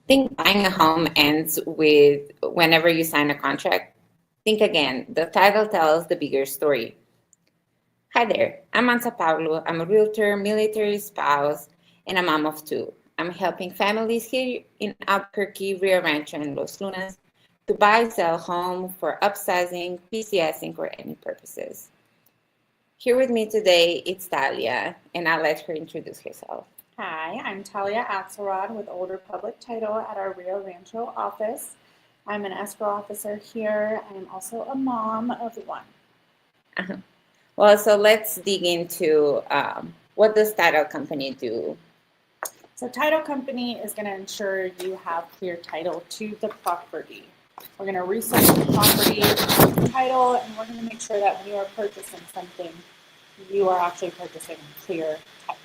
Think buying a home ends with whenever you sign a contract? Think again. The title tells the bigger story. Hi there, I'm Ansa Paulo. I'm a realtor, military spouse, and a mom of two. I'm helping families here in Albuquerque, Rio Rancho, and Los Lunas to buy, sell home for upsizing, PCSing, or any purposes. Here with me today is Talia, and I'll let her introduce herself. Hi, I'm Talia Axelrod with Older Public Title at our Rio Rancho office. I'm an escrow officer here. I'm also a mom of one. Uh-huh. Well, so let's dig into what does title company do? So, title company is going to ensure you have clear title to the property. We're going to research the property title, and we're going to make sure that when you are purchasing something, you are actually purchasing clear title.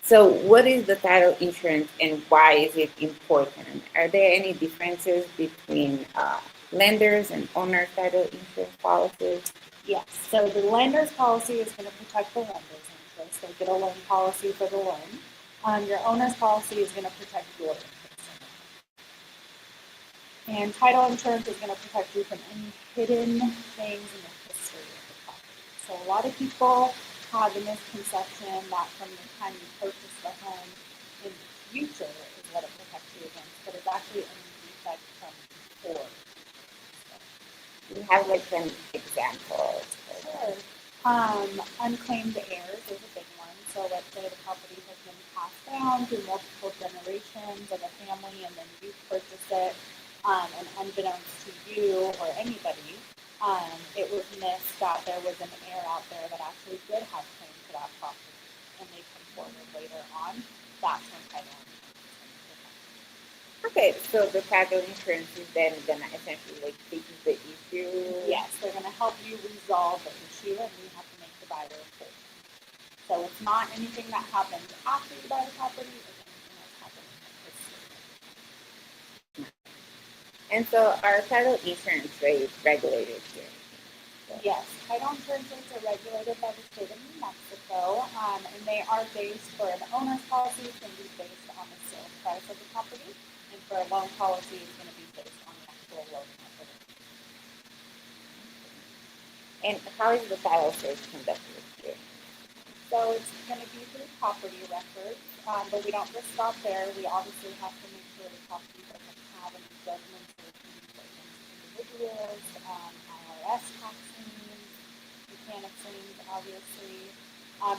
So, what is the title insurance and why is it important? Are there any differences between lenders and owner title insurance policies? Yes, so the lender's policy is going to protect the lender's interest. They get a loan policy for the loan. Your owner's policy is going to protect your interest. And title insurance is going to protect you from any hidden things in the history of the property. So a lot of people have the misconception that from the time you purchase the home in the future is what it protects you against, but it's actually any defect from before. Do you have like an example? Sure. Unclaimed heirs is a big one. So let's say the property has been passed down through multiple generations of a family and then you purchase it, and unbeknownst to you or anybody, it was missed that there was an heir out there that actually did have claim to that property and they come forward later on. That's when title insurance is going to protect you. Okay, so the title insurance is then gonna essentially like fix the issue. Yes, they're going to help you resolve the issue and you have to make the buyer whole. So it's not anything that happens after you buy the property, it's anything that's happened in the history. And so our title insurance rate regulated here. Yes, title insurance rates are regulated by the state of New Mexico, and they are based for an owner's policy, it's going to be based on the sales price of the property, and for a loan policy, it's going to be based on the actual loan of the And how is the title search conducted here? So it's going to be through property records, but we don't just stop there. We obviously have to make sure the property doesn't have any judgments or liens against individuals, IRS tax liens, mechanics liens, obviously.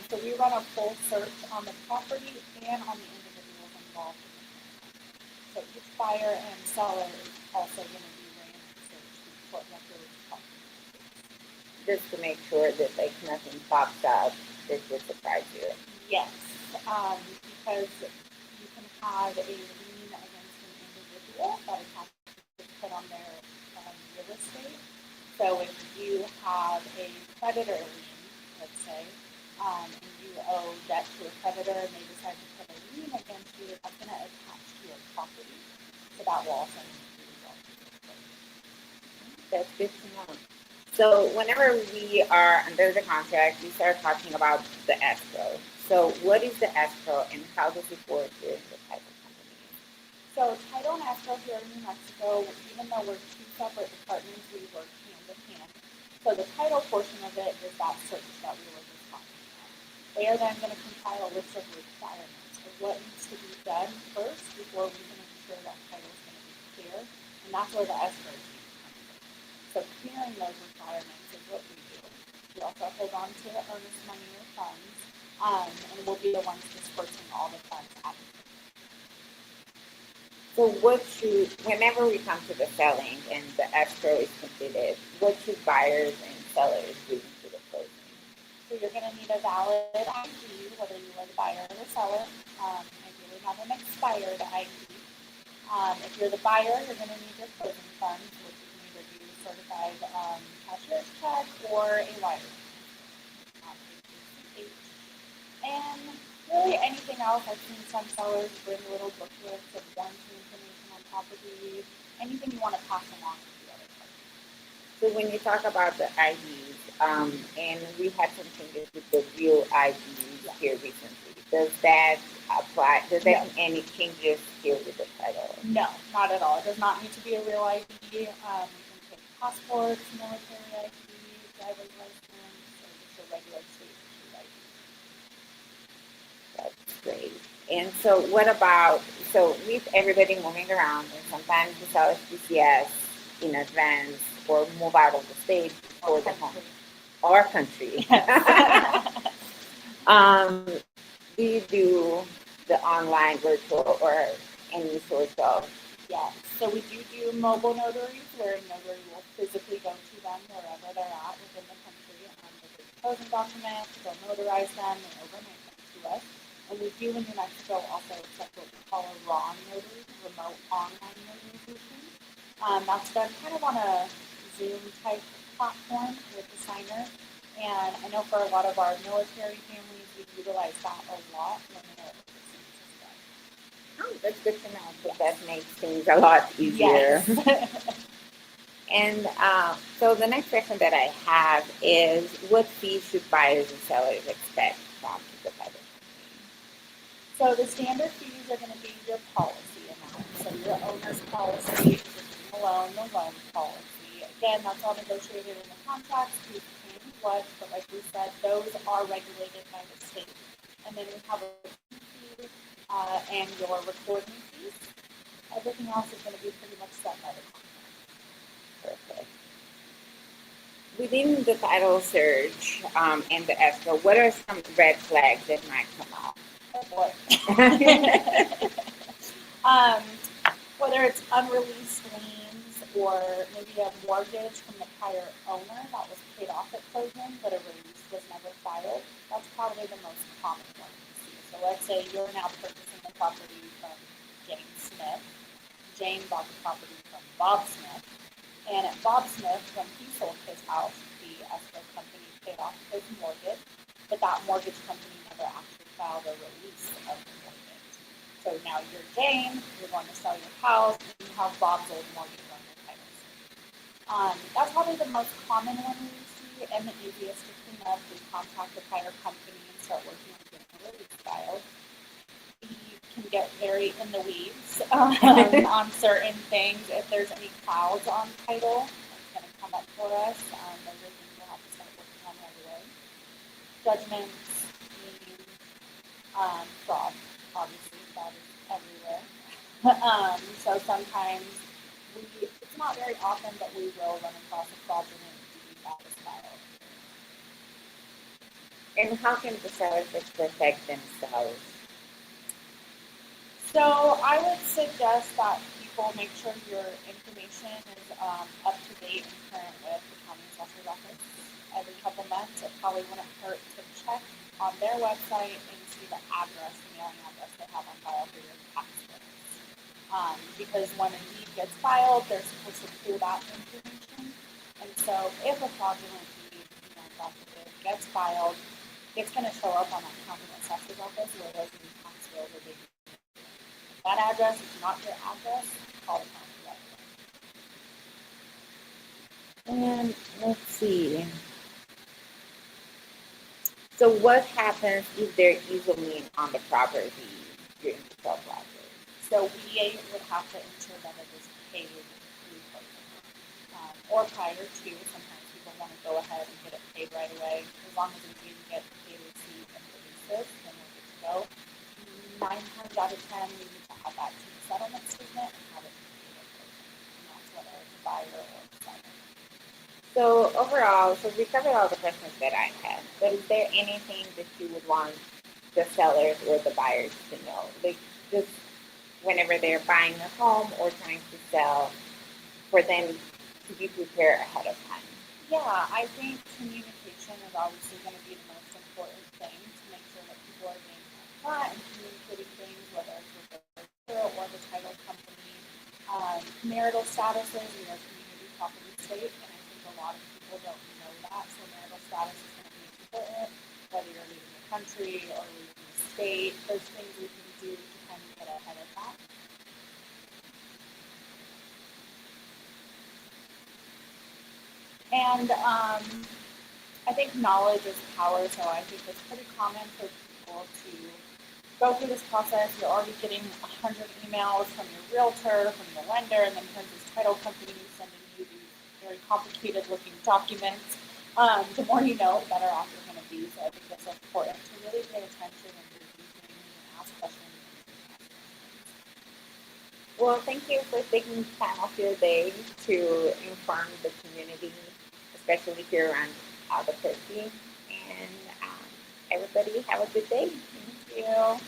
So we run a full search on the property and on the individuals involved in the transaction. So each buyer and seller is also going to be ran and searched through court records, property records. Just to make sure that like nothing pops up that will surprise you. Yes, because you can have a lien against an individual that is actually put on their real estate. So if you have a creditor lien, let's say, and you owe debt to a creditor and they decide to put a lien against you, that's going to attach to your property. So that will also need to be resolved. That's good to know. So whenever we are under the contract, we start talking about the escrow. So what is the escrow and how does it work here in the title company? So title and escrow here in New Mexico, even though we're two separate departments, we work hand in hand. So the title portion of it is that search that we were just talking about. They are then going to compile a list of requirements of what needs to be done first before we can ensure that title is going to be clear, and that's where the escrow team comes in. So clearing those requirements is what we do. We also hold on to earnest money or funds, and we'll be the ones dispersing all the funds at the time. So whenever we come to the selling and the escrow is completed, what should buyers and sellers do to the closing? So you're going to need a valid ID, whether you are the buyer or the seller. Ideally have an expired ID. If you're the buyer, you're going to need your closing funds, which you can either do certified cashier's check or a wire transfer. And really anything else. I've seen some sellers bring little booklets of warranty information on property, anything you want to pass along to the other party. So when you talk about the IDs, and we had some changes with the real IDs, here recently. Does that apply? Does that No. mean any changes here with the title? No, not at all. It does not need to be a real ID. You can take passports, military ID, driver's license, or just a regular state issued ID. That's great. And so, what about so with everybody moving around, and sometimes we sell SPCS in advance or move out of the state or the home or country. Yes. um, do you do the online, virtual, or any sort of? Yes. So we do mobile notaries where a notary will physically go to them wherever they're at within the country. They get closing documents, they'll notarize them, and overnight them to us. And we do in New Mexico also accept what we call a RON notary, remote online notarization. That's done kind of on a Zoom type platform with the signer. And I know for a lot of our military families, we utilize that a lot when they're overseas as well. Oh, that's good to know because that makes things a lot easier. Yes. And so the next question that I have is, what fees should buyers and sellers expect from the title? So the standard fees are going to be your policy amount. So your owner's policy, if you're doing a loan, the loan policy. Again, that's all negotiated in the contracts, who's paying what, but like we said, those are regulated by the state. And then we have a fee and your recording fees. Everything else is going to be pretty much set by the contract. Perfect. Within the title search and the escrow, what are some red flags that might come up? Whether it's unreleased liens or maybe a mortgage from the prior owner that was paid off at closing, but a release was never filed, that's probably the most common one to see. So let's say you're now purchasing the property from Jane Smith. Jane bought the property from Bob Smith. And at Bob Smith, when he sold his house, the escrow company paid off his mortgage, but that mortgage company never actually filed a release of the mortgage. So now you're Jane, you're going to sell your house, and you have Bob's old mortgage on your title. That's probably the most common one we see and the easiest to clean up. We contact the prior company and start working on getting a release filed. We can get very in the weeds on certain things. If there's any clouds on title, it's going to come up for us. Those are things we'll have to start working on right away. Judgments, liens, fraud, obviously, fraud is everywhere. So sometimes it's not very often, but we will run across a fraudulent deed that is filed. And how can the sellers protect themselves? So I would suggest that people make sure your information is up to date and current with the county assessor's office. Every couple months, it probably wouldn't hurt to check on their website and see the address, the mailing address they have on file for your tax bills. Because when a deed gets filed, they're supposed to clear that information. And so if a fraudulent deed, God forbid, gets filed, it's going to show up on that county assessor's office where those new tax bills are being. That address is not your address, call the county right away. And let's see. So what happens if there is a lien on the property during the sale process? So we would have to ensure that it is paid through closing. Or prior to, sometimes people want to go ahead and get it paid right away. As long as we do get the receipt and release it, then we're good to go. 9 times out of 10, we need to have that team settlement statement and have it paid at closing. And that's whether it's a buyer or a seller. So overall, so we covered all the questions that I had, but is there anything that you would want the sellers or the buyers to know? Like just whenever they're buying a home or trying to sell, for them to be prepared ahead of time? Yeah, I think communication is obviously going to be the most important thing to make sure that people are being upfront and communicating things, whether it's with the realtor or the title company. Marital statuses, community property state, and I think a lot of people don't know that. So marital status is going to be important, whether you're leaving the country or leaving the state. There's things we can do to kind of get ahead of that. And I think knowledge is power, so I think it's pretty common for people stressful to go through this process. You're already getting 100 emails from your realtor, from your lender, and then from this title company sending you these very complicated looking documents. The more you know, the better off you're going to be. So I think it's important to really pay attention and review things and ask questions. Well, thank you for taking time off your day to inform the community, especially here around Albuquerque. And everybody have a good day. Thank you.